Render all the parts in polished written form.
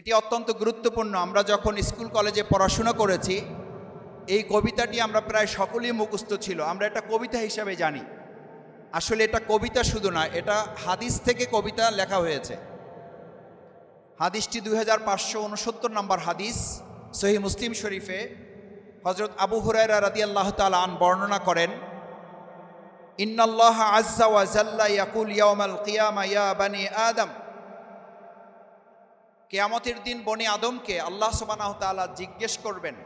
এটি অত্যন্ত গুরুত্বপূর্ণ। আমরা যখন স্কুল কলেজে পড়াশোনা করেছি, এই কবিতাটি আমরা প্রায় সকলেই মুখস্থ ছিল, আমরা এটা কবিতা হিসাবে জানি। আসলে এটা কবিতা শুধু না, এটা হাদিস থেকে কবিতা লেখা হয়েছে। হাদিসটি 2569 নম্বর হাদিস, সহিহ মুসলিম শরীফে হযরত আবু হুরায়রা রাদিয়াল্লাহু তাআলা আন বর্ণনা করেন, ইন্নাল্লাহ আযজা ওয়া জাল্লা ইয়াকুল ইয়াউমাল কিয়ামা ইয়া বানি আদম। কিয়ামতের দিন বনি আদমকে আল্লাহ সুবহানাহু ওয়া তাআলা জিজ্ঞেস করবেন,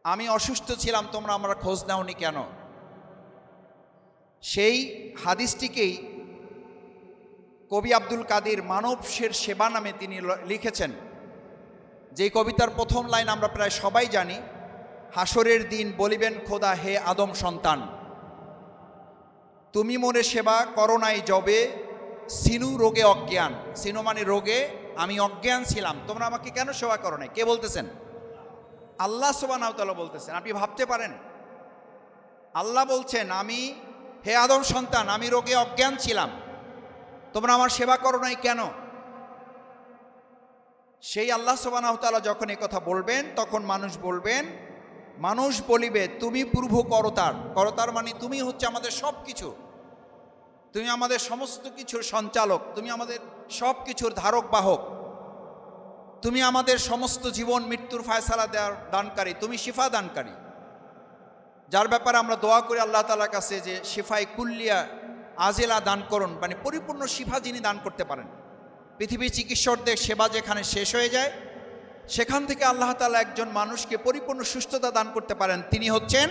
আমি অসুস্থ ছিলাম, তোমরা আমার খোঁজ নাওনি কেন? সেই হাদিসটিকেই কবি আব্দুল কাদির মানবের সেবা নামে তিনি লিখেছেন। যেই কবিতার প্রথম লাইন আমরা প্রায় সবাই জানি, হাসরের দিন বলিবেন খোদা, হে আদম সন্তান, তুমি মোরে সেবা করো নাই যবে, সিনু রোগে অজ্ঞান। সিনু মানে রোগে, আমি অজ্ঞান ছিলাম, তোমরা আমাকে কেন সেবা করো নাই? কে বলতেছেন? আল্লাহ সুবহানাহু ওয়া তাআলা বলতেছেন। আপনি ভাবতে পারেন, আল্লাহ বলছেন, আমি হে আদম সন্তান, আমি রোগে অজ্ঞান ছিলাম, তোমরা আমার সেবা করো নাই কেন? সেই আল্লাহ সুবহানাহু ওয়া তাআলা যখন এই কথা বলবেন, তখন মানুষ বলবেন, মানুষ বলিবে তুমি প্রভু করতার। করতার মানে তুমি হচ্ছে আমাদের সব কিছু, তুমি আমাদের সমস্ত কিছুর সঞ্চালক, তুমি আমাদের সব কিছুর ধারক বাহক, তুমি আমাদের সমস্ত জীবন মৃত্যুর ফায়সালা দেওয়ার দানকারী, তুমি শিফা দানকারী, যার ব্যাপারে আমরা দোয়া করি আল্লাহ তাআলার কাছে যে শিফাই কুল্লিয়া আজিলা দান করুন, মানে পরিপূর্ণ শিফা যিনি দান করতে পারেন। পৃথিবীর চিকিৎসকদের সেবা যেখানে শেষ হয়ে যায়, সেখান থেকে আল্লাহ তাআলা একজন মানুষকে পরিপূর্ণ সুস্থতা দান করতে পারেন, তিনি হচ্ছেন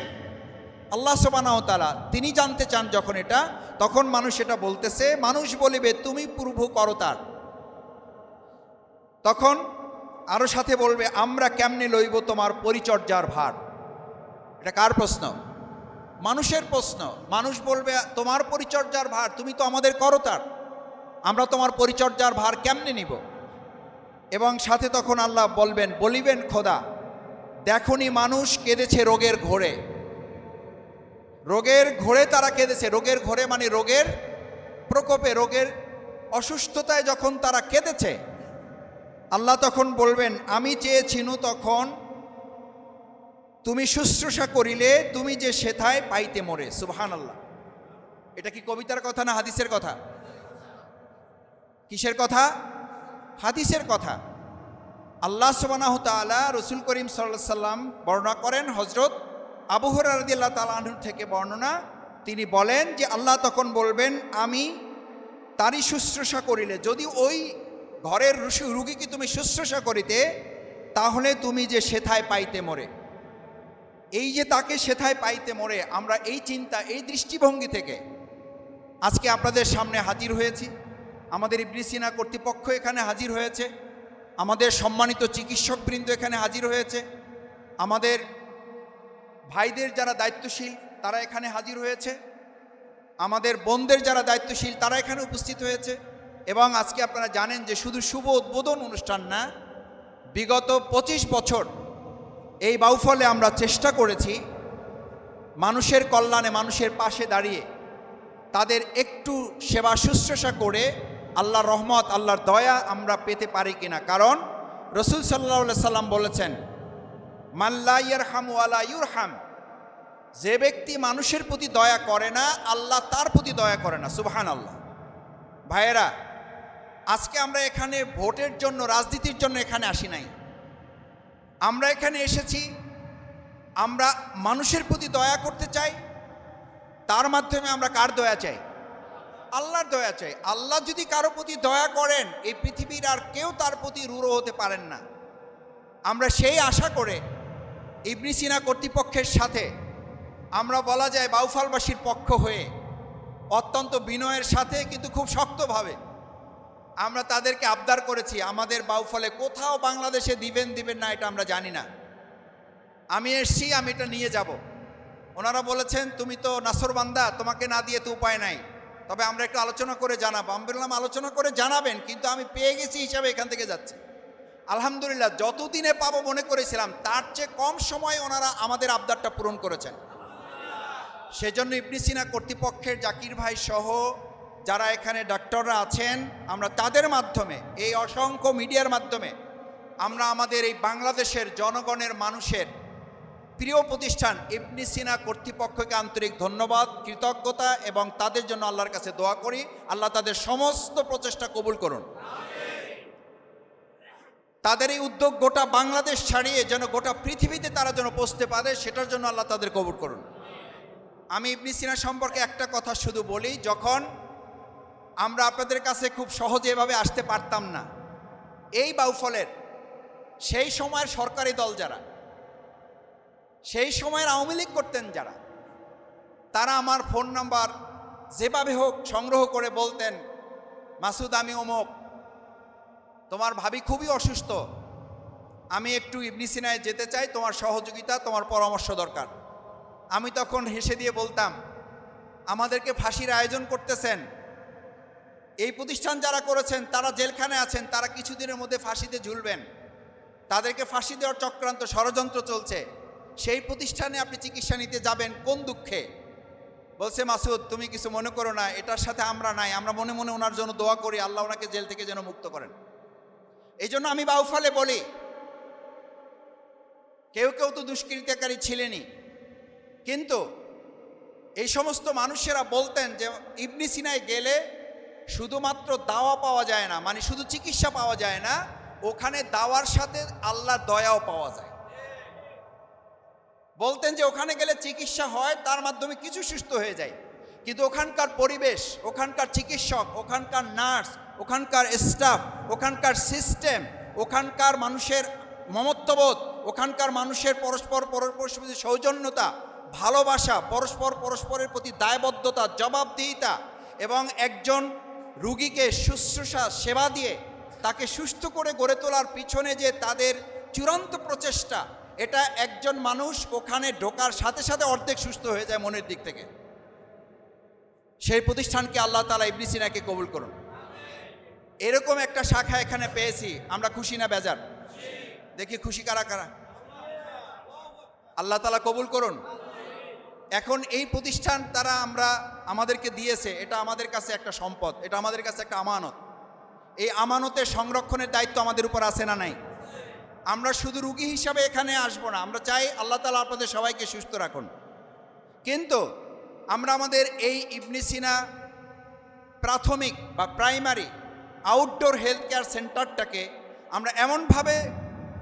আল্লাহ সুবহানাহু ওয়া তাআলা। তিনি জানতে চান যখন এটা, তখন মানুষ এটা বলতেছে, মানুষ বলিবে তুমি প্রভু করতার। তখন আরো সাথে বলবে, আমরা কেমনে লইব তোমার পরিচর্যার ভার। এটা কার প্রশ্ন? মানুষের প্রশ্ন। মানুষ বলবে, তোমার পরিচর্যার ভার, তুমি তো আমাদের করতার, আমরা তোমার পরিচর্যার ভার কেমনে নিব? এবং সাথে তখন আল্লাহ বলবেন, বলিবেন খোদা, দেখনি মানুষ কেঁদেছে রোগের ঘোরে। রোগের ঘোরে তারা কেঁদেছে, রোগের ঘোরে মানে রোগের প্রকোপে, রোগের অসুস্থতায় যখন তারা কেঁদেছে, আল্লাহ তখন বলবেন, আমি চেয়েছিনু তখন তুমি শুশ্রূষা করিলে, তুমি যে সেথায় পাইতে মোরে। সুবহানাল্লাহ। এটা কি কবিতার কথা না হাদিসের কথা? কিসের কথা? হাদিসের কথা। আল্লাহ সুবহানাহু ওয়া তাআলা রাসূল করিম সাল্লাল্লাহু আলাইহি সাল্লাম বর্ণনা করেন, হযরত আবু হুরায়রা রাদিয়াল্লাহু তাআলা আনহু থেকে বর্ণনা, তিনি বলেন যে আল্লাহ তখন বলবেন, আমি তারই শুশ্রূষা করিলে, যদি ওই ঘরের রুগীকে তুমি শুশ্রূষা করিতে, তাহলে তুমি যে সেথায় পাইতে মোরে। এই যে তাকে সেথায় পাইতে মোরে, আমরা এই চিন্তা, এই দৃষ্টিভঙ্গি থেকে আজকে আপনাদের সামনে হাজির হয়েছি। আমাদের ইবনে সিনা কর্তৃপক্ষ এখানে হাজির হয়েছে, আমাদের সম্মানিত চিকিৎসকবৃন্দ এখানে হাজির হয়েছে, আমাদের ভাইদের যারা দায়িত্বশীল তারা এখানে হাজির হয়েছে, আমাদের বোনদের যারা দায়িত্বশীল তারা এখানে উপস্থিত হয়েছে। এবং আজকে আপনারা জানেন যে শুধু শুভ উদ্বোধন অনুষ্ঠান না, বিগত 25 বছর এই বাউফলে আমরা চেষ্টা করেছি মানুষের কল্যাণে, মানুষের পাশে দাঁড়িয়ে তাদের একটু সেবা শুশ্রূষা করে আল্লাহর রহমত, আল্লাহর দয়া আমরা পেতে পারি কিনা। কারণ রাসূল সাল্লাল্লাহু আলাইহি সাল্লাম বলেছেন, মান লা ইয়ারহামু ওয়ালা ইউরহাম, যে ব্যক্তি মানুষের প্রতি দয়া করে না, আল্লাহ তার প্রতি দয়া করে না। সুবহানাল্লাহ। ভাইয়েরা, আজকে আমরা এখানে ভোটের জন্য, রাজনীতির জন্য এখানে আসি নাই। আমরা এখানে এসেছি, আমরা মানুষের প্রতি দয়া করতে চাই। তার মাধ্যমে আমরা কার দয়া চাই? আল্লাহর দয়া চাই। আল্লাহ যদি কারো প্রতি দয়া করেন, এই পৃথিবীর আর কেউ তার প্রতি রূঢ় হতে পারেন না। আমরা সেই আশা করে ইবনে সিনা কর্তৃপক্ষের সাথে আমরা বলা যায় বাউফলবাসীর পক্ষ হয়ে অত্যন্ত বিনয়ের সাথে, কিন্তু খুব শক্তভাবে আমরা তাদেরকে আবদার করেছি, আমাদের বাউফলে কোথাও বাংলাদেশে দিবেন না এটা আমরা জানি না, আমি এসছি, আমি এটা নিয়ে যাব। ওনারা বলেছেন, তুমি তো নাসরবান্দা, তোমাকে না দিয়ে তো উপায় নাই, তবে আমরা একটু আলোচনা করে জানাবো। আমি বললাম, আলোচনা করে জানাবেন, কিন্তু আমি পেয়ে গেছি হিসাবে এখান থেকে যাচ্ছি। আলহামদুলিল্লাহ, যতদিনে পাবো মনে করেছিলাম, তার চেয়ে কম সময়ে ওনারা আমাদের আবদারটা পূরণ করেছেন। সেজন্য ইবনে সিনা কর্তৃপক্ষের জাকির ভাই সহ যারা এখানে ডাক্তাররা আছেন, আমরা তাদের মাধ্যমে, এই অসংখ্য মিডিয়ার মাধ্যমে আমরা আমাদের এই বাংলাদেশের জনগণের মানুষের প্রিয় প্রতিষ্ঠান ইবনে সিনা কর্তৃপক্ষকে আন্তরিক ধন্যবাদ, কৃতজ্ঞতা এবং তাদের জন্য আল্লাহর কাছে দোয়া করি, আল্লাহ তাদের সমস্ত প্রচেষ্টা কবুল করুন। তাদের এই উদ্যোগ গোটা বাংলাদেশ ছাড়িয়ে যেন গোটা পৃথিবীতে তারা যেন পৌঁছতে পারে, সেটার জন্য আল্লাহ তাদের কবুল করুন। আমি ইবনে সিনা সম্পর্কে একটা কথা শুধু বলি, যখন আমরা আপনাদের কাছে খুব সহজে এভাবে আসতে পারতাম না, এই বাউফলের সেই সময়ের সরকারি দল যারা, সেই সময়ের আওয়ামী লীগ করতেন যারা, তারা আমার ফোন নাম্বার যেভাবে হোক সংগ্রহ করে বলতেন, মাসুদ আমি অমুক, তোমার ভাবি খুবই অসুস্থ, আমি একটু ইবনে সিনায় যেতে চাই, তোমার সহযোগিতা, তোমার পরামর্শ দরকার। আমি তখন হেসে দিয়ে বলতাম, আমাদেরকে ফাঁসির আয়োজন করতেছেন, এই প্রতিষ্ঠান যারা করেছেন তারা জেলখানে আছেন, তারা কিছুদিনের মধ্যে ফাঁসিতে ঝুলবেন, তাদেরকে ফাঁসি দেওয়ার চক্রান্ত ষড়যন্ত্র চলছে, সেই প্রতিষ্ঠানে আপনি চিকিৎসা নিতে যাবেন কোন দুঃখে? বলছে, মাসুদ তুমি কিছু মনে করো না, এটার সাথে আমরা নাই, আমরা মনে মনে ওনার জন্য দোয়া করি, আল্লাহ ওনাকে জেল থেকে যেন মুক্ত করেন। এই জন্য আমি বাউফলে বলি, কেউ কেউ তো দুষ্কৃতিকারী ছিলেনই, কিন্তু এই সমস্ত মানুষেরা বলতেন যে ইবনে সিনায় গেলে শুধুমাত্র দাওয়া পাওয়া যায় না, মানে শুধু চিকিৎসা পাওয়া যায় না, ওখানে দাওয়ার সাথে আল্লাহর দয়াও পাওয়া যায়। বলতেন যে ওখানে গেলে চিকিৎসা হয়, তার মাধ্যমে কিছু সুস্থ হয়ে যায়, কিন্তু ওখানকার পরিবেশ, ওখানকার চিকিৎসক, ওখানকার নার্স, ওখানকার স্টাফ, ওখানকার সিস্টেম, ওখানকার মানুষের মমত্ববোধ, ওখানকার মানুষের পরস্পর সৌজন্যতা, ভালোবাসা, পরস্পরের প্রতি দায়বদ্ধতা, জবাবদিহিতা এবং একজন রুগীকে শুশ্রূষা সেবা দিয়ে তাকে সুস্থ করে গড়ে তোলার পিছনে যে তাদের চূড়ান্ত প্রচেষ্টা, এটা একজন মানুষ ওখানে ঢোকার সাথে সাথে অর্ধেক সুস্থ হয়ে যায় মনের দিক থেকে। সেই প্রতিষ্ঠানকে আল্লাহ তাআলা ইবনে সিনাকে কবুল করুন। এরকম একটা শাখা এখানে পেয়েছি, আমরা খুশি না বেজার? দেখি খুশি কারা কারা? আল্লাহ তাআলা কবুল করুন। এখন এই প্রতিষ্ঠান তারা আমাদেরকে দিয়েছে, এটা আমাদের কাছে একটা সম্পদ, এটা আমাদের কাছে একটা আমানত। এই আমানতের সংরক্ষণের দায়িত্ব আমাদের উপর আছে না নাই? আমরা শুধু রুগী হিসাবে এখানে আসবো না, আমরা চাই আল্লাহ তাআলা আপনাদের সবাইকে সুস্থ রাখুন, কিন্তু আমরা আমাদের এই ইবনে সিনা প্রাথমিক বা প্রাইমারি আউটডোর হেলথ কেয়ার সেন্টারটাকে আমরা এমনভাবে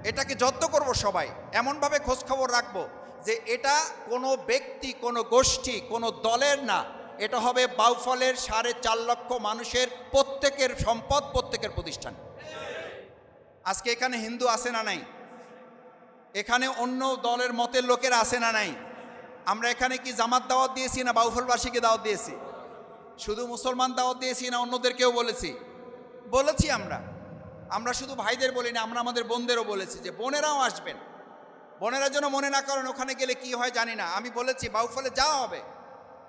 এটাকে যত্ন করব, সবাই এমনভাবে খোঁজখবর রাখবো যে এটা কোনো ব্যক্তি, কোনো গোষ্ঠী, কোনো দলের না, এটা হবে বাউফলের 4.5 লক্ষ মানুষের প্রত্যেকের সম্পদ, প্রত্যেকের প্রতিষ্ঠান। আজকে এখানে হিন্দু আছে না নাই? এখানে অন্য দলের মতের লোকেরা আছে না নাই? আমরা এখানে কি জামাত দাওয়াত দিয়েছি না বাউফলবাসীকে দাওয়াত দিয়েছি? শুধু মুসলমান দাওয়াত দিয়েছি না অন্যদেরকেও বলেছি? আমরা শুধু ভাইদের বলি না, আমরা আমাদের বোনদেরও বলেছি যে বোনেরাও আসবেন। বোনেরা যেন মনে না করেন ওখানে গেলে কি হয় জানি না। আমি বলেছি বাউফলে যাওয়া হবে,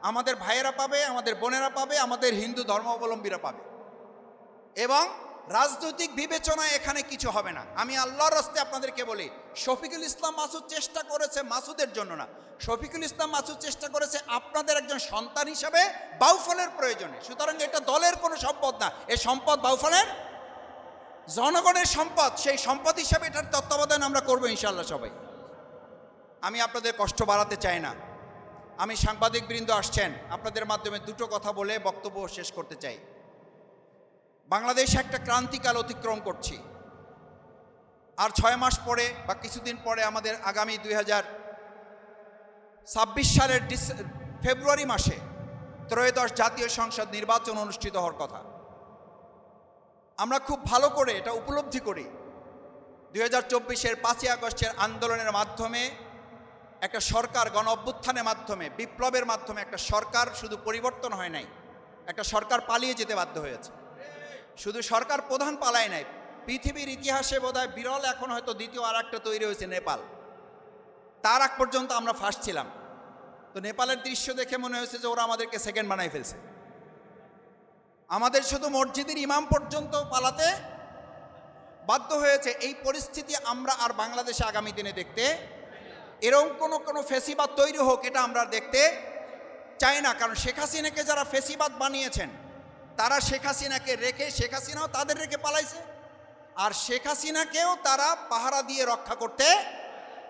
আমাদের ভাইয়েরা পাবে, আমাদের বোনেরা পাবে, আমাদের হিন্দু ধর্মাবলম্বীরা পাবে, এবং রাজনৈতিক বিবেচনায় এখানে কিছু হবে না। আমি আল্লাহর রাস্তে আপনাদেরকে বলি, শফিকুল ইসলাম মাসুদ চেষ্টা করেছে মাসুদের জন্য না, শফিকুল ইসলাম মাসুদ চেষ্টা করেছে আপনাদের একজন সন্তান হিসাবে বাউফলের প্রয়োজনে। সুতরাং এটা দলের কোনো সম্পদ না, এই সম্পদ বাউফলের জনগণের সম্পদ। সেই সম্পদ হিসাবে এটার তত্ত্বাবধান আমরা করবো ইনশাআল্লাহ সবাই। আমি আপনাদের কষ্ট বাড়াতে চাই না। আমি সাংবাদিকবৃন্দ আসছেন, আপনাদের মাধ্যমে দুটো কথা বলে বক্তব্য শেষ করতে চাই। বাংলাদেশ একটা ক্রান্তিকাল অতিক্রম করছি, আর 6 মাস পরে বা কিছুদিন পরে আমাদের আগামী 2026 সালের ফেব্রুয়ারি মাসে ত্রয়োদশ জাতীয় সংসদ নির্বাচন অনুষ্ঠিত হওয়ার কথা। আমরা খুব ভালো করে এটা উপলব্ধি করি 2024-এর 5ই আগস্টের আন্দোলনের মাধ্যমে একটা সরকার, গণ অভ্যুত্থানের মাধ্যমে, বিপ্লবের মাধ্যমে একটা সরকার শুধু পরিবর্তন হয় নাই, একটা সরকার পালিয়ে যেতে বাধ্য হয়েছে। শুধু সরকার প্রধান পালায় নাই, পৃথিবীর ইতিহাসে বোধহয় বিরল, এখন হয়তো দ্বিতীয় আর একটা তৈরি হয়েছে নেপাল। তার আগ পর্যন্ত আমরা ফার্স্ট ছিলাম। তো নেপালের দৃশ্য দেখে মনে হয়েছে যে ওরা আমাদেরকে সেকেন্ড বানাই ফেলছে। আমাদের শুধু মসজিদের ইমাম পর্যন্ত পালাতে বাধ্য হয়েছে। এই পরিস্থিতি আমরা আর বাংলাদেশে আগামী দিনে দেখতে, এরকম কোনো ফেসিবাদ তৈরি হোক এটা আমরা দেখতে চাই না। কারণ শেখ হাসিনাকে যারা ফেসিবাদ বানিয়েছেন, তারা শেখ হাসিনাকে রেখে, শেখ হাসিনাও তাদের রেখে পালাইছে, আর শেখ হাসিনাকেও তারা পাহারা দিয়ে রক্ষা করতে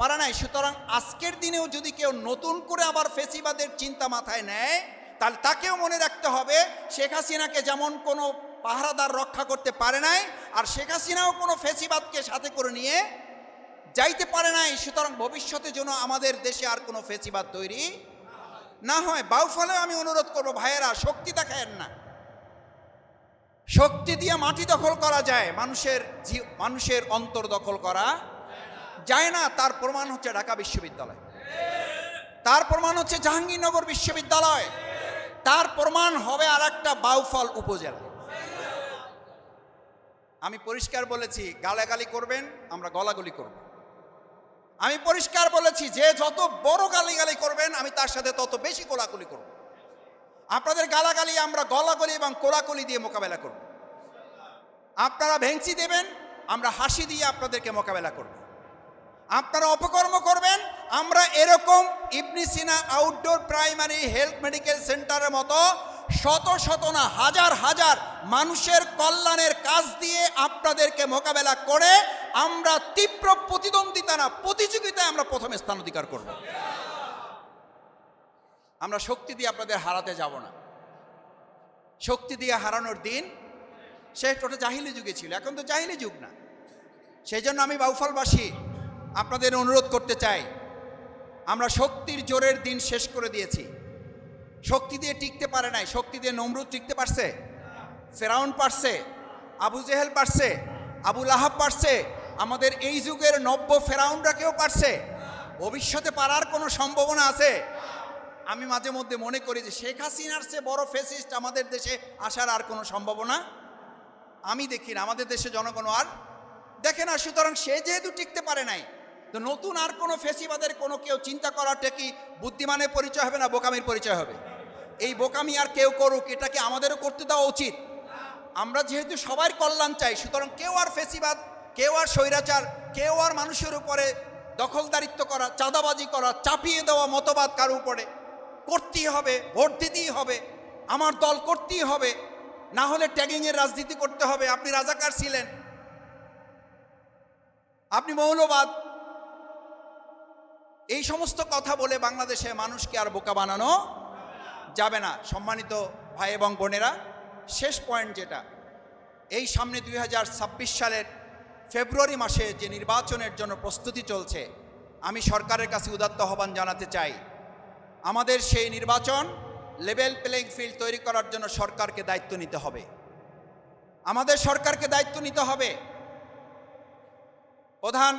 পারে নাই। সুতরাং আজকের দিনেও যদি কেউ নতুন করে আবার ফেসিবাদের চিন্তা মাথায় নেয়, তাহলে তাকেও মনে রাখতে হবে শেখ হাসিনাকে যেমন কোনো পাহারাদার রক্ষা করতে পারে নাই, আর শেখ হাসিনাও কোনো ফেসিবাদকে সাথে করে নিয়ে যাইতে পারে নাই। সুতরাং ভবিষ্যতে যেন আমাদের দেশে আর কোনো ফেসিবাদ তৈরি না হয়। বাউফলেও আমি অনুরোধ করব, ভাইয়েরা শক্তি দেখায়েন না। শক্তি দিয়ে মাটি দখল করা যায়, মানুষের অন্তর দখল করা যায় না। তার প্রমাণ হচ্ছে ঢাকা বিশ্ববিদ্যালয়, তার প্রমাণ হচ্ছে জাহাঙ্গীরনগর বিশ্ববিদ্যালয়, তার প্রমাণ হবে আর একটা বাউফল উপজেলা। আমি পরিষ্কার বলেছি, গালাগালি করবেন, আমরা গলাগলি করব। আমি পরিষ্কার বলেছি, যে যত বড় গালিগালি করবেন আমি তার সাথে তত বেশি কোলাকুলি করব। আপনাদের গালাগালি আমরা গলাগলি এবং কোলাকুলি দিয়ে মোকাবেলা করব। আপনারা ভেংচি দেবেন, আমরা হাসি দিয়ে আপনাদেরকে মোকাবেলা করব। আপনারা অপকর্ম করবেন, আমরা এরকম ইবনে সিনা আউটডোর প্রাইমারি হেলথ মেডিকেল সেন্টারের মতো শত শত না হাজার হাজার মানুষের কল্যাণের কাজ দিয়ে আপনাদেরকে মোকাবেলা করে আমরা তীব্র প্রতিদ্বন্দ্বিতা না প্রতিযোগিতায় আমরা প্রথম স্থান অধিকার করব। আমরা শক্তি দিয়ে আপনাদের হারাতে যাব না। শক্তি দিয়ে হারানোর দিন ওটা জাহিলি যুগে ছিল, এখন তো জাহিলি যুগ না। সেই জন্য আমি বাউফলবাসী আপনাদের অনুরোধ করতে চাই, আমরা শক্তির জোরের দিন শেষ করে দিয়েছি। শক্তি দিয়ে টিকতে পারে নাই। শক্তি দিয়ে নমরুদ টিকতে পারছে? ফেরাউন পারছে, আবু জেহেল পারছে, আবু লাহাব পারছে, আমাদের এই যুগের নব্য ফেরাউনরা কেউ পারছে? ভবিষ্যতে পারার কোনো সম্ভাবনা আছে? আমি মাঝে মধ্যে মনে করি যে শেখ হাসিনার চেয়ে বড় ফেসিস্ট আমাদের দেশে আসার আর কোনো সম্ভাবনা আমি দেখি না। আমাদের দেশে জনগণ আর দেখে না। সুতরাং সে যেহেতু টিকতে পারে নাই, তো নতুন আর কোনো ফেসিবাদের কোনো কেউ চিন্তা করাটা কি বুদ্ধিমানের পরিচয় হবে না বোকামির পরিচয় হবে? এই বোকামি আর কেউ করুক, এটাকে আমাদেরও করতে দেওয়া উচিত। আমরা যেহেতু সবার কল্যাণ চাই, সুতরাং কেউ আর ফেসিবাদ, কেউ আর স্বৈরাচার, কেউ আর মানুষের উপরে দখলদারিত্ব করা, চাঁদাবাজি করা, চাপিয়ে দেওয়া মতবাদ কারো উপরে করতেই হবে, ভোট দিতেই হবে, আমার দল করতেই হবে, না হলে ট্যাগিংয়ের রাজনীতি করতে হবে। আপনি রাজাকার ছিলেন, আপনি মৌলবাদ, এই সমস্ত কথা বলে বাংলাদেশে মানুষকে আর বোকা বানানো যাবে না। সম্মানিত ভাই এবং বোনেরা, শেষ পয়েন্ট যেটা, এই সামনে 2026 সালের ফেব্রুয়ারি মাসে যে নির্বাচনের জন্য প্রস্তুতি চলছে, আমি সরকারের কাছে উদাত্ত আহ্বান জানাতে চাই, আমাদের সেই নির্বাচন লেভেল প্লেইং ফিল্ড তৈরি করার জন্য সরকারকে দায়িত্ব নিতে হবে। আমাদের সরকারকে দায়িত্ব নিতে হবে। প্রধান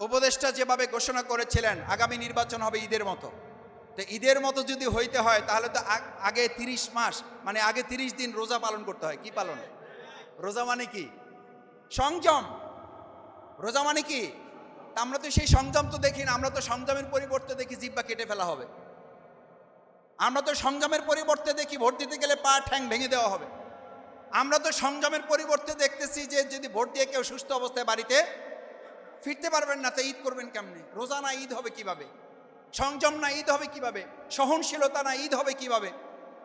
উপদেষ্টা যেভাবে ঘোষণা করেছিলেন আগামী নির্বাচন হবে ঈদের মতো, তো ঈদের মতো যদি হইতে হয় তাহলে তো আগে 30 মাস মানে আগে 30 দিন রোজা পালন করতে হয়। কি পালন? রোজা মানে কি? সংযম। রোজা মানে কি? আমরা তো সেই সংযম তো দেখি না। আমরা তো সংযমের পরিবর্তে দেখি জিহ্বা কেটে ফেলা হবে। আমরা তো সংযমের পরিবর্তে দেখি ভোট দিতে গেলে পা ঠ্যাং ভেঙে দেওয়া হবে। আমরা তো সংযমের পরিবর্তে দেখতেছি যে যদি ভোট দিয়ে কেউ সুস্থ অবস্থায় বাড়িতে ফিরতে পারবেন না, তো ঈদ করবেন কেমনে? রোজা না ঈদ হবে কিভাবে? সংযম না ঈদ হবে কিভাবে? সহনশীলতা না ঈদ হবে কিভাবে?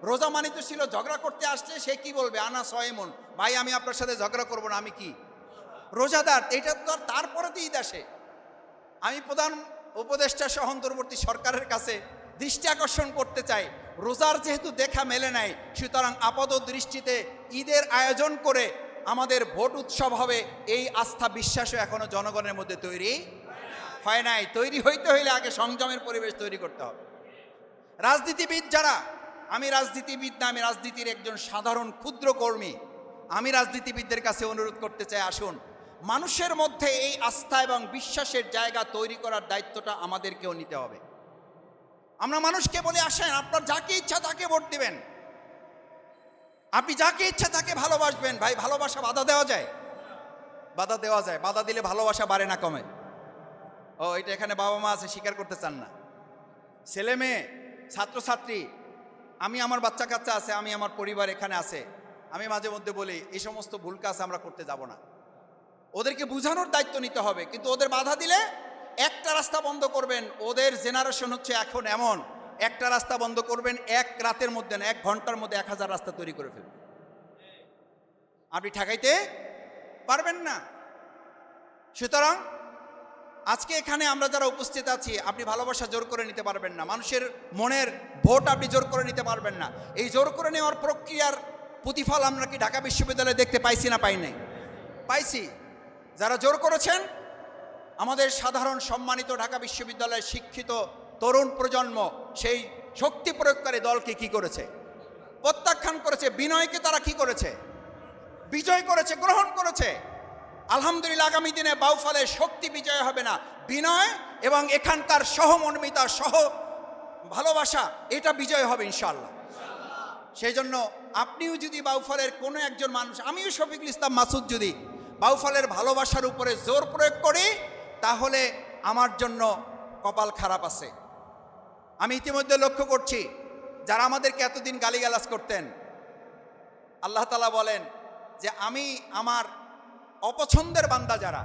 রোজা মানে তো ছিল ঝগড়া করতে আসলে সে কি বলবে, আনা সয়মন, ভাই আমি আপনার সাথে ঝগড়া করবো না, আমি কি রোজাদার? এটা তো তারপরে তো ঈদ আসে। আমি প্রধান উপদেষ্টা সহ অন্তর্বর্তী সরকারের কাছে দৃষ্টি আকর্ষণ করতে চাই, রোজার যেহেতু দেখা মেলে নাই, সুতরাং আপাত দৃষ্টিতে ঈদের আয়োজন করে আমাদের ভোট উৎসব হবে, এই আস্থা বিশ্বাসও এখনো জনগণের মধ্যে তৈরি হয় নাই। তৈরি হইতে হইলে আগে সংযমের পরিবেশ তৈরি করতে হবে। রাজনীতিবিদ যারা, আমি রাজনীতিবিদ না, আমি রাজনীতির একজন সাধারণ ক্ষুদ্র কর্মী, আমি রাজনীতিবিদদের কাছে অনুরোধ করতে চাই, আসুন মানুষের মধ্যে এই আস্থা এবং বিশ্বাসের জায়গা তৈরি করার দায়িত্বটা আমাদেরকেও নিতে হবে। আমরা মানুষকে বলে আসেন আপনার যাকে ইচ্ছা তাকে ভোট দিবেন, আপনি যাকে ইচ্ছা তাকে ভালোবাসবেন। ভাই ভালোবাসা বাধা দেওয়া যায়? বাধা দেওয়া যায়। বাধা দিলে ভালোবাসা বাড়ে না কমে? ও এটা এখানে বাবা মা আছে স্বীকার করতে চান না। ছেলে মেয়ে, ছাত্রছাত্রী, আমি আমার বাচ্চা কাচ্চা আছে, আমি আমার পরিবার এখানে আছে, আমি মাঝে মধ্যে বলি এই সমস্ত ভুল কাজ আমরা করতে যাব না। ওদেরকে বুঝানোর দায়িত্ব নিতে হবে, কিন্তু ওদের বাধা দিলে একটা রাস্তা বন্ধ করবেন। ওদের জেনারেশন হচ্ছে এখন এমন, একটা রাস্তা বন্ধ করবেন, এক রাতের মধ্যে না, 1 ঘন্টার মধ্যে 1000 রাস্তা তৈরি করে ফেলবেন। আপনি ঠেকাইতে পারবেন না। সুতরাং আজকে এখানে আমরা যারা উপস্থিত আছি, আপনি ভালোবাসা জোর করে নিতে পারবেন না, মানুষের মনের ভোট আপনি জোর করে নিতে পারবেন না। এই জোর করে নেওয়ার প্রক্রিয়ার প্রতিফল আমরা কি ঢাকা বিশ্ববিদ্যালয়ে দেখতে পাইছি না পাই নাই? পাইছি। যারা জোর করেছেন, আমাদের সাধারণ সম্মানিত ঢাকা বিশ্ববিদ্যালয়ের শিক্ষিত তরুণ প্রজন্ম সেই শক্তি প্রয়োগকারী দলকে কি করেছে? প্রত্যাখ্যান করেছে। বিনয়কে তারা কি করেছে? বিজয় করেছে, গ্রহণ করেছে। আলহামদুলিল্লাহ, আগামী দিনে বাউফলের শক্তি বিজয় হবে না, বিনয় এবং এখানকার সহমর্মিতা, সহ ভালোবাসা, এটা বিজয় হবে ইনশাআল্লাহ। সেই জন্য আপনিও যদি বাউফলের কোনো একজন মানুষ, আমিও শফিকুল ইসলাম মাসুদ, যদি বাউফলের ভালোবাসার উপরে জোর প্রয়োগ করি, তাহলে আমার জন্য কপাল খারাপ আছে। আমি ইতিমধ্যে লক্ষ্য করছি, যারা আমাদেরকে এতদিন গালিগালাজ করতেন, আল্লাহ তাআলা বলেন যে আমি আমার অপছন্দের বান্দা যারা,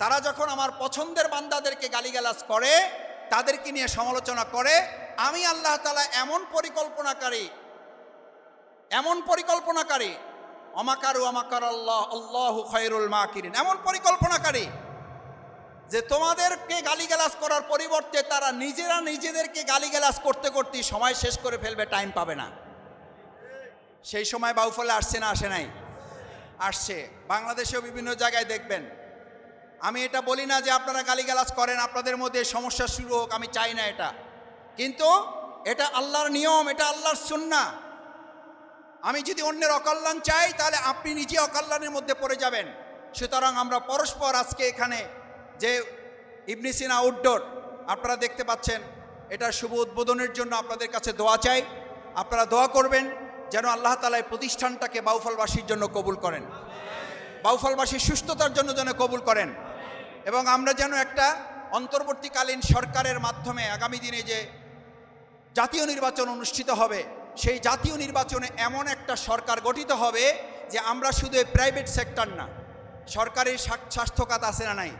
তারা যখন আমার পছন্দের বান্দাদেরকে গালিগালাজ করে, তাদেরকে নিয়ে সমালোচনা করে, আমি আল্লাহ তাআলা এমন পরিকল্পনাকারী অমাকারু অমাকার আল্লাহ আল্লাহু খায়রুল মাকিরিন, এমন পরিকল্পনাকারী যে তোমাদেরকে গালিগালাজ করার পরিবর্তে তারা নিজেরা নিজেদেরকে গালিগালাজ করতে করতে সময় শেষ করে ফেলবে, টাইম পাবে না। সেই সময় বাউফলে আসছে না আসে নাই? আসছে। বাংলাদেশেও বিভিন্ন জায়গায় দেখবেন। আমি এটা বলি না যে আপনারা গালিগালাজ করেন, আপনাদের মধ্যে সমস্যা শুরু হোক, আমি চাই না এটা, কিন্তু এটা আল্লাহর নিয়ম, এটা আল্লাহর সুন্নাহ। আমি যদি অন্যের অকল্যাণ চাই, তাহলে আপনি নিজে অকল্যাণের মধ্যে পড়ে যাবেন। সুতরাং আমরা পরস্পর আজকে এখানে যে ইবনে সিনা আউটডোর আপনারা দেখতে পাচ্ছেন, এটা শুভ উদ্বোধনের জন্য আপনাদের কাছে দোয়া চাই। আপনারা দোয়া করবেন যেন আল্লাহ তাআলা এই প্রতিষ্ঠানটাকে বাউফলবাসীর জন্য কবুল করেন, বাউফলবাসীর সুস্থতার জন্য যেন কবুল করেন, এবং আমরা যেন একটা অন্তর্বর্তীকালীন সরকারের মাধ্যমে আগামী দিনে যে জাতীয় নির্বাচন অনুষ্ঠিত হবে, সেই জাতীয় নির্বাচনে এমন একটা সরকার গঠিত হবে যে আমরা শুধু প্রাইভেট সেক্টর না, সরকারি স্বাস্থ্য খাত আছে না নাই?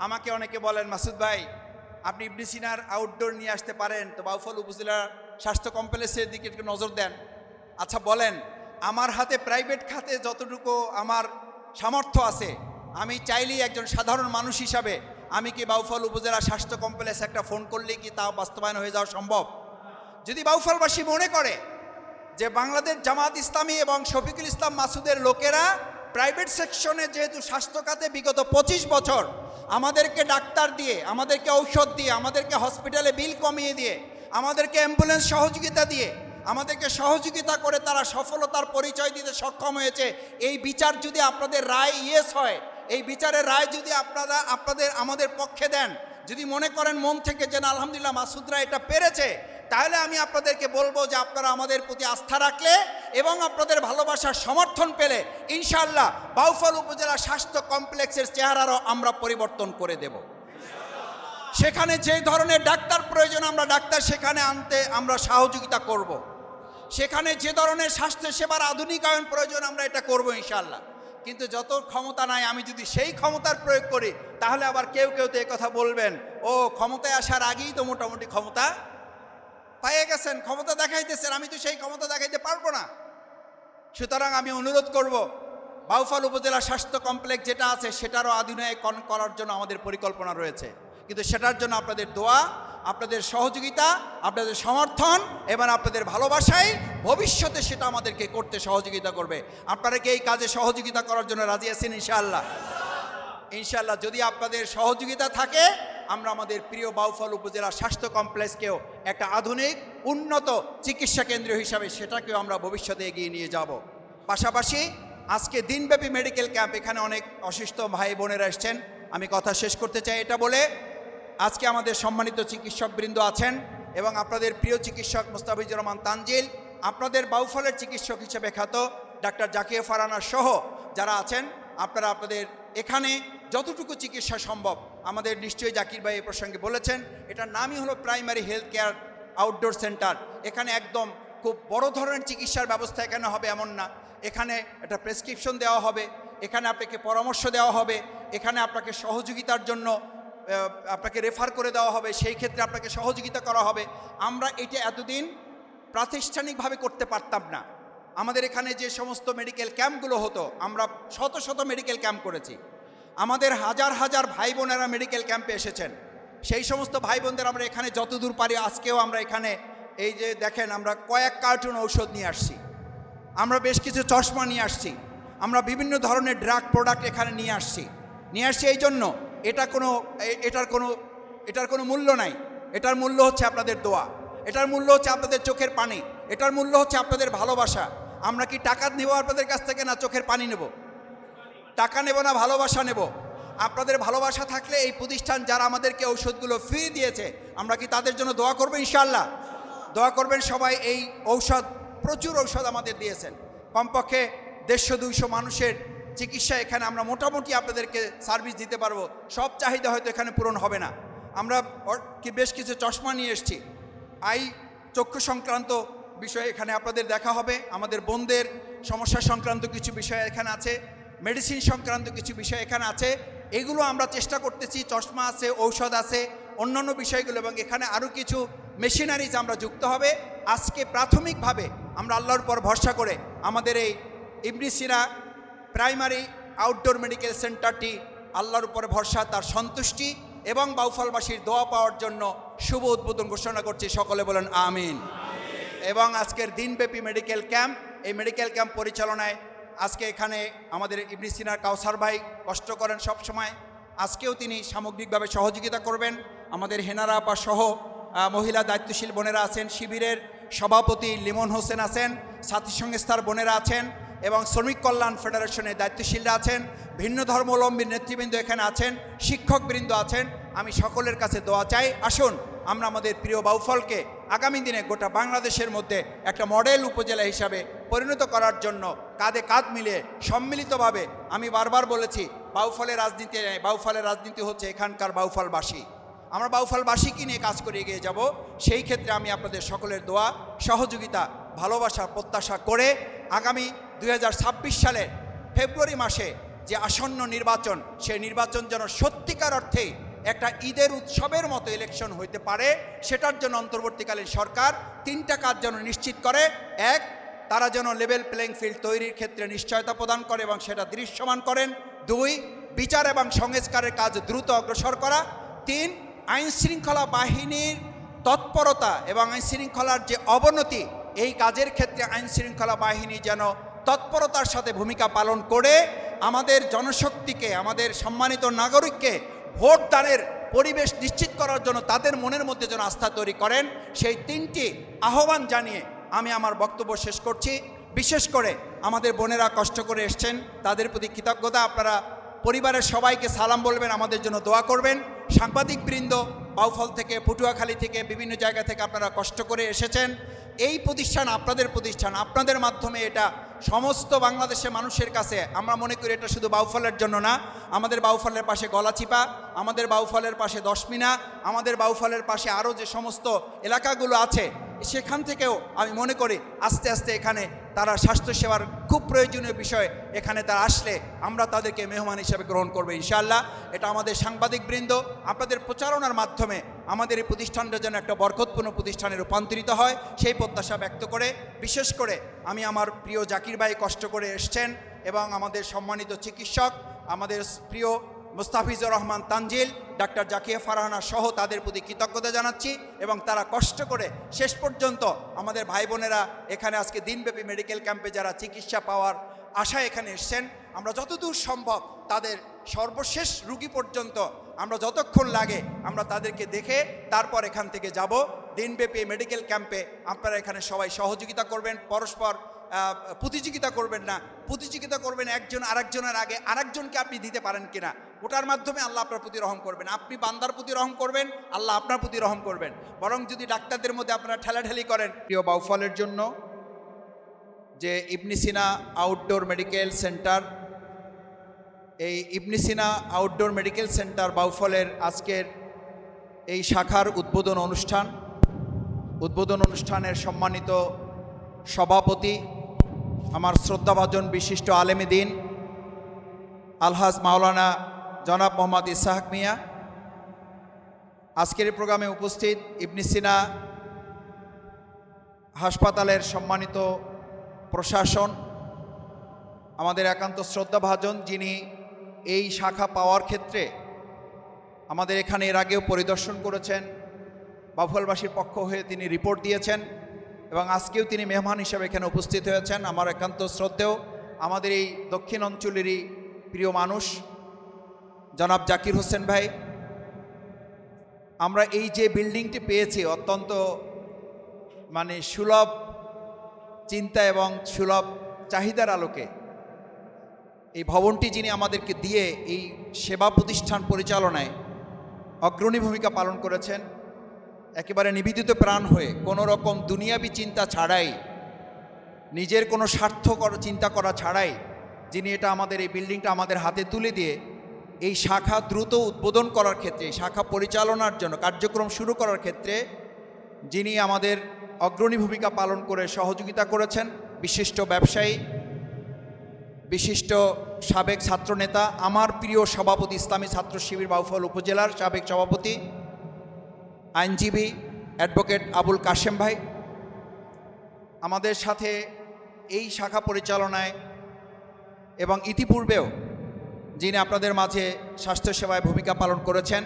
আমাকে অনেকে বলেন, মাসুদ ভাই আপনি ইবনে সিনার আউটডোর নিয়ে আসতে পারেন তো, বাউফল উপজেলার স্বাস্থ্য কমপ্লেক্সের দিকে একটু নজর দেন। আচ্ছা বলেন, আমার হাতে প্রাইভেট খাতে যতটুকু আমার সামর্থ্য আছে, আমি চাইলেই একজন সাধারণ মানুষ হিসাবে আমি কি বাউফল উপজেলা স্বাস্থ্য কমপ্লেক্স একটা ফোন করলেই কি তাও বাস্তবায়ন হয়ে যাওয়া সম্ভব? যদি বাউফলবাসী মনে করে যে বাংলাদেশ জামাত ইসলামী এবং শফিকুল ইসলাম মাসুদের লোকেরা প্রাইভেট সেকশনে যেহেতু স্বাস্থ্য খাতে বিগত 25 বছর আমাদেরকে ডাক্তার দিয়ে, আমাদেরকে ঔষধ দিয়ে, আমাদেরকে হসপিটালে বিল কমিয়ে দিয়ে, আমাদেরকে অ্যাম্বুলেন্স সহযোগিতা দিয়ে, আমাদেরকে সহযোগিতা করে তারা সফলতার পরিচয় দিতে সক্ষম হয়েছে, এই বিচার যদি আপনাদের রায় ইয়েস হয়, এই বিচারের রায় যদি আপনারা আমাদের পক্ষে দেন, যদি মনে করেন মন থেকে যে না আলহামদুলিল্লাহ মাসুদরা এটা পেরেছে, তাহলে আমি আপনাদেরকে বলবো যে আপনারা আমাদের প্রতি আস্থা রাখলে এবং আপনাদের ভালোবাসার সমর্থন পেলে ইনশাআল্লাহ বাউফল উপজেলা স্বাস্থ্য কমপ্লেক্সের চেহারারও আমরা পরিবর্তন করে দেব। সেখানে যে ধরনের ডাক্তার প্রয়োজন আমরা ডাক্তার সেখানে আনতে আমরা সহযোগিতা করব। সেখানে যে ধরনের স্বাস্থ্য সেবার আধুনিকায়ন প্রয়োজন আমরা এটা করব ইনশাআল্লাহ। কিন্তু যত ক্ষমতা নাই, আমি যদি সেই ক্ষমতার প্রয়োগ করি, তাহলে আবার কেউ কেউ তো এই কথা বলবেন, ও ক্ষমতায় আসার আগেই তো মোটামুটি ক্ষমতা পাইয়ে গেছেন, ক্ষমতা দেখাইতেছেন, আমি তো সেই ক্ষমতা দেখাইতে পারবো না। সুতরাং আমি অনুরোধ করব, বাউফল উপজেলা স্বাস্থ্য কমপ্লেক্স যেটা আছে সেটারও আধুনিকরণ করার জন্য আমাদের পরিকল্পনা রয়েছে, কিন্তু সেটার জন্য আপনাদের দোয়া, আপনাদের সহযোগিতা, আপনাদের সমর্থন এবং আপনাদের ভালোবাসাই ভবিষ্যতে সেটা আমাদেরকে করতে সহযোগিতা করবে। আপনারা কি এই কাজে সহযোগিতা করার জন্য রাজি আছেন? ইনশাআল্লাহ। ইনশাআল্লাহ যদি আপনাদের সহযোগিতা থাকে, আমরা আমাদের প্রিয় বাউফল উপজেলা স্বাস্থ্য কমপ্লেক্সকেও একটা আধুনিক উন্নত চিকিৎসা কেন্দ্র হিসাবে সেটাকেও আমরা ভবিষ্যতে এগিয়ে নিয়ে যাব। পাশাপাশি আজকে দিনব্যাপী মেডিকেল ক্যাম্প, এখানে অনেক অসুস্থ ভাই বোনেরা এসছেন, আমি কথা শেষ করতে চাই এটা বলে, আজকে আমাদের সম্মানিত চিকিৎসকবৃন্দ আছেন এবং আপনাদের প্রিয় চিকিৎসক মুস্তাফিজুর রহমান তানজিল, আপনাদের বাউফলের চিকিৎসক হিসেবে খ্যাত ডাক্তার জাকিয়া ফারানা সহ যারা আছেন, আপনারা আপনাদের এখানে যতটুকু চিকিৎসা সম্ভব, আমাদের নিশ্চয়ই জাকির ভাই এ প্রসঙ্গে বলেছেন, এটার নামই হলো primary health care outdoor centre. এখানে একদম খুব বড় ধরনের চিকিৎসার ব্যবস্থা এখানে হবে এমন না, এখানে একটা প্রেসক্রিপশন দেওয়া হবে, এখানে আপনাকে পরামর্শ দেওয়া হবে, এখানে আপনাকে সহযোগিতার জন্য আপনাকে রেফার করে দেওয়া হবে, সেই ক্ষেত্রে আপনাকে সহযোগিতা করা হবে। আমরা এটা এতদিন প্রাতিষ্ঠানিকভাবে করতে পারতাম না। আমাদের এখানে যে সমস্ত মেডিকেল ক্যাম্পগুলো হতো, আমরা শত শত মেডিকেল ক্যাম্প করেছি। আমাদের হাজার হাজার ভাই বোনেরা মেডিকেল ক্যাম্পে এসেছেন। সেই সমস্ত ভাই বোনদের আমরা এখানে যতদূর পারি, আজকেও আমরা এখানে এই যে দেখেন, আমরা কয়েক কার্টুন ঔষধ নিয়ে আসছি, আমরা বেশ কিছু চশমা নিয়ে আসছি, আমরা বিভিন্ন ধরনের ড্রাগ প্রোডাক্ট এখানে নিয়ে আসছি এই জন্য এটার কোনো মূল্য নাই। এটার মূল্য হচ্ছে আপনাদের দোয়া, এটার মূল্য হচ্ছে আপনাদের চোখের পানি, এটার মূল্য হচ্ছে আপনাদের ভালোবাসা। আমরা কি টাকা নেব আপনাদের কাছ থেকে, না চোখের পানি নেব? টাকা নেব না ভালোবাসা নেব? আপনাদের ভালোবাসা থাকলে এই প্রতিষ্ঠান যারা আমাদেরকে ঔষধগুলো ফ্রি দিয়েছে, আমরা কি তাদের জন্য দোয়া করবো? ইনশাআল্লাহ দোয়া করবেন সবাই। এই ঔষধ, প্রচুর ঔষধ আমাদের দিয়েছেন, কমপক্ষে 150-200 মানুষের চিকিৎসা এখানে আমরা মোটামুটি আপনাদেরকে সার্ভিস দিতে পারবো। সব চাহিদা হয়তো এখানে পূরণ হবে না। আমরা বেশ কিছু চশমা নিয়ে এসেছি, চক্ষু সংক্রান্ত বিষয় এখানে আপনাদের দেখা হবে। আমাদের বোনদের সমস্যা সংক্রান্ত কিছু বিষয় এখানে আছে, মেডিসিন সংক্রান্ত কিছু বিষয় এখানে আছে। এগুলো আমরা চেষ্টা করতেছি। চশমা আছে, ঔষধ আছে, অন্যান্য বিষয়গুলো, এবং এখানে আরও কিছু মেশিনারিজ আমরা যুক্ত হবে। আজকে প্রাথমিকভাবে আমরা আল্লাহর পর ভরসা করে আমাদের এই ইবনে সিনা প্রাইমারি আউটডোর মেডিকেল সেন্টারটি আল্লাহর উপরে ভরসা, তার সন্তুষ্টি এবং বাউফলবাসীর দোয়া পাওয়ার জন্য শুভ উদ্বোধন ঘোষণা করছি। সকলে বলেন আমিন। এবং আজকের দিনব্যাপী মেডিকেল ক্যাম্প, এই মেডিকেল ক্যাম্প পরিচালনায় আজকে এখানে আমাদের ইবনে সিনার কাউসার ভাই কষ্ট করেন সব সময়। আজকেও তিনি সামগ্রিকভাবে সহযোগিতা করবেন। আমাদের হেনারা আপা সহ মহিলা দায়িত্বশীল বোনেরা আছেন, শিবিরের সভাপতি লিমন হোসেন আছেন, সাথী সংস্থার বোনেরা আছেন, এবং শ্রমিক কল্যাণ ফেডারেশনের দায়িত্বশীলরা আছেন, ভিন্ন ধর্মাবলম্বীর নেতৃবৃন্দ এখানে আছেন, শিক্ষকবৃন্দ আছেন। আমি সকলের কাছে দোয়া চাই, আসুন আমরা আমাদের প্রিয় বাউফলকে আগামী দিনে গোটা বাংলাদেশের মধ্যে একটা মডেল উপজেলা হিসাবে পরিণত করার জন্য কাঁধে কাঁধ মিলিয়ে সম্মিলিতভাবে, আমি বারবার বলেছি, বাউফলের রাজনীতি নেই, বাউফলের রাজনীতি হচ্ছে এখানকার বাউফলবাসী। আমরা বাউফলবাসীকে নিয়ে কাজ করে এগিয়ে যাব। সেই ক্ষেত্রে আমি আপনাদের সকলের দোয়া, সহযোগিতা, ভালোবাসা প্রত্যাশা করে আগামী 2026 সালের ফেব্রুয়ারি মাসে যে আসন্ন নির্বাচন, সেই নির্বাচন যেন সত্যিকার অর্থে একটা ঈদের উৎসবের মতো ইলেকশন হইতে পারে, সেটার জন্য অন্তর্বর্তীকালীন সরকার 3টা কাজ যেন নিশ্চিত করে। 1, তারা যেন লেভেল প্লেইং ফিল্ড তৈরির ক্ষেত্রে নিশ্চয়তা প্রদান করে এবং সেটা দৃশ্যমান করেন। 2, বিচার এবং সংস্কারের কাজ দ্রুত অগ্রসর করা। 3, আইনশৃঙ্খলা বাহিনীর তৎপরতা এবং আইনশৃঙ্খলার যে অবনতি, এই কাজের ক্ষেত্রে আইনশৃঙ্খলা বাহিনী যেন তৎপরতার সাথে ভূমিকা পালন করে আমাদের জনশক্তিকে, আমাদের সম্মানিত নাগরিককে ভোটদানের পরিবেশ নিশ্চিত করার জন্য তাদের মনের মধ্যে যেন আস্থা তৈরি করেন। সেই 3টি আহ্বান জানিয়ে আমি আমার বক্তব্য শেষ করছি। বিশেষ করে আমাদের বোনেরা কষ্ট করে এসছেন, তাদের প্রতি কৃতজ্ঞতা। আপনারা পরিবারের সবাইকে সালাম বলবেন, আমাদের জন্য দোয়া করবেন। সাংবাদিকবৃন্দ বাউফল থেকে, পটুয়াখালী থেকে, বিভিন্ন জায়গা থেকে আপনারা কষ্ট করে এসেছেন। এই প্রতিষ্ঠান আপনাদের প্রতিষ্ঠান, আপনাদের মাধ্যমে এটা সমস্ত বাংলাদেশের মানুষের কাছে, আমরা মনে করি এটা শুধু বাউফলের জন্য না, আমাদের বাউফলের পাশে গলাচিপা, আমাদের বাউফলের পাশে দশমিনা, আমাদের বাউফলের পাশে আরও যে সমস্ত এলাকাগুলো আছে, সেখান থেকেও আমি মনে করি আস্তে আস্তে এখানে তারা স্বাস্থ্যসেবার খুব প্রয়োজনীয় বিষয়, এখানে তারা আসলে আমরা তাদেরকে মেহমান হিসেবে গ্রহণ করবো ইনশাআল্লাহ। এটা আমাদের সাংবাদিকবৃন্দ, আপনাদের প্রচারণার মাধ্যমে আমাদের এই প্রতিষ্ঠানটা যেন একটা বরকতপূর্ণ প্রতিষ্ঠানে রূপান্তরিত হয়, সেই প্রত্যাশা ব্যক্ত করে, বিশেষ করে আমি আমার প্রিয় জাকির ভাই কষ্ট করে এসছেন, এবং আমাদের সম্মানিত চিকিৎসক আমাদের প্রিয় মুস্তাফিজুর রহমান তানজিল, ডাক্তার জাকিয়া ফারহানা সহ তাদের প্রতি কৃতজ্ঞতা জানাচ্ছি। এবং তারা কষ্ট করে শেষ পর্যন্ত আমাদের ভাই বোনেরা এখানে আজকে দিনব্যাপী মেডিকেল ক্যাম্পে যারা চিকিৎসা পাওয়ার আশায় এখানে এসছেন, আমরা যতদূর সম্ভব তাদের সর্বশেষ রুগী পর্যন্ত আমরা যতক্ষণ লাগে আমরা তাদেরকে দেখে তারপর এখান থেকে যাব। দিনব্যাপী মেডিকেল ক্যাম্পে আপনারা এখানে সবাই সহযোগিতা করবেন, পরস্পর প্রতিযোগিতা করবেন না, প্রতিযোগিতা করবেন একজন আরেকজনের আগে আরেকজনকে আপনি দিতে পারেন কিনা, ওটার মাধ্যমে আল্লাহ আপনার প্রতি রহম করবেন। আপনি বান্দার প্রতি রহম করবেন, আল্লাহ আপনার প্রতি রহম করবেন। বরং যদি ডাক্তারদের মধ্যে আপনারা ঠেলাঠেলি করেন, প্রিয় বাউফলের জন্য যে ইবনে সিনা আউটডোর মেডিকেল সেন্টার, এই ইবনে সিনা আউটডোর মেডিকেল সেন্টার বাউফলের আজকের এই শাখার উদ্বোধন অনুষ্ঠানের সম্মানিত সভাপতি, আমার শ্রদ্ধাভাজন বিশিষ্ট আলেমে দ্বীন আলহাজ মাওলানা জনাব মোহাম্মদ ইসহাক মিয়া, আজকের এই প্রোগ্রামে উপস্থিত ইবনে সিনা হাসপাতালের সম্মানিত প্রশাসন, আমাদের একান্ত শ্রদ্ধাভাজন, যিনি এই শাখা পাওয়ার ক্ষেত্রে আমাদের এখানে এর আগেও পরিদর্শন করেছেন, বাউফলবাসীর পক্ষ হয়ে তিনি রিপোর্ট দিয়েছেন এবং আজকেও তিনি মেহমান হিসেবে এখানে উপস্থিত হয়েছেন। আমার একান্ত শ্রদ্ধেয় আমাদের এই দক্ষিণ অঞ্চলেরই প্রিয় মানুষ জনাব জাকির হোসেন ভাই। আমরা এই যে বিল্ডিংটি পেয়েছি অত্যন্ত সুলভ চিন্তা এবং সুলভ চাহিদার আলোকে এই ভবনটি যিনি আমাদেরকে দিয়ে এই সেবা প্রতিষ্ঠান পরিচালনায় অগ্রণী ভূমিকা পালন করেছেন, একেবারে নিবেদিত প্রাণ হয়ে কোনো রকম দুনিয়াবি চিন্তা ছাড়াই, নিজের কোনো স্বার্থকর চিন্তা করা ছাড়াই যিনি এটা আমাদের এই বিল্ডিংটা আমাদের হাতে তুলে দিয়ে এই শাখা দ্রুত উদ্বোধন করার ক্ষেত্রে, শাখা পরিচালনার জন্য কার্যক্রম শুরু করার ক্ষেত্রে যিনি আমাদের অগ্রণী ভূমিকা পালন করে সহযোগিতা করেছেন, বিশিষ্ট ব্যবসায়ী, বিশিষ্ট সাবেক ছাত্রনেতা, আমার প্রিয় সভাপতি, ইসলামী ছাত্র শিবির বাউফল উপজেলার সাবেক সভাপতি, আইনজীবী অ্যাডভোকেট আবুল কাশেম ভাই, আমাদের সাথে এই শাখা পরিচালনায় এবং ইতিপূর্বেও যিনি আপনাদের মাঝে স্বাস্থ্যসেবায় ভূমিকা পালন করেছেন,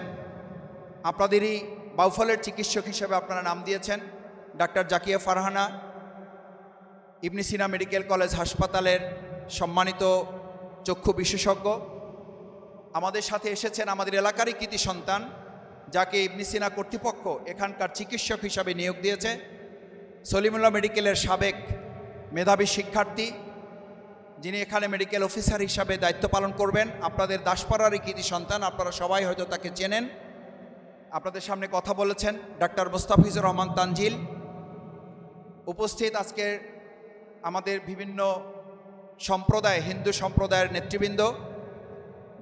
আপনাদেরই বাউফলের চিকিৎসক হিসেবে আপনারা নাম দিয়েছেন, ডাক্তার জাকিয়া ফারহানা, ইবনে সিনা মেডিকেল কলেজ হাসপাতালের সম্মানিত চক্ষু বিশেষজ্ঞ। আমাদের সাথে এসেছেন আমাদের এলাকারই কৃতি সন্তান, যাকে ইবনে সিনা কর্তৃপক্ষ এখানকার চিকিৎসক হিসাবে নিয়োগ দিয়েছে, সলিমুল্লাহ মেডিকেলের সাবেক মেধাবী শিক্ষার্থী, যিনি এখানে মেডিকেল অফিসার হিসাবে দায়িত্ব পালন করবেন। আপনাদের দাসপাড়ারই কৃতি সন্তান, আপনারা সবাই হয়তো তাকে চেনেন। আপনাদের সামনে কথা বলেছেন ডাক্তার মোস্তাফিজুর রহমান তানজিল। উপস্থিত আজকের আমাদের বিভিন্ন সম্প্রদায়, হিন্দু সম্প্রদায়ের নেতৃবৃন্দ,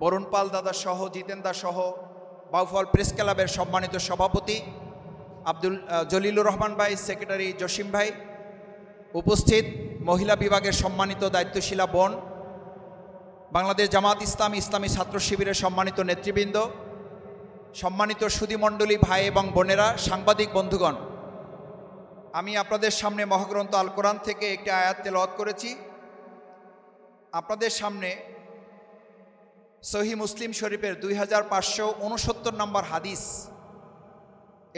বরুণ পাল দাদা সহ, জিতেন দা সহ, বাউফল প্রেস ক্লাবের সম্মানিত সভাপতি জলিলুর রহমান ভাই, সেক্রেটারি জসিম ভাই, উপস্থিত মহিলা বিভাগের সম্মানিত দায়িত্বশীলা বোন, বাংলাদেশ জামাত ইসলামী, ইসলামী ছাত্র শিবিরের সম্মানিত নেতৃবৃন্দ, সম্মানিত সুধীমণ্ডলী ভাই এবং বোনেরা, সাংবাদিক বন্ধুগণ, আমি আপনাদের সামনে মহাগ্রন্থ আল কোরআন থেকে একটি আয়াত তেলাওয়াত করেছি। আপনাদের সামনে সহিহ মুসলিম শরীফের 2569 নম্বর হাদিস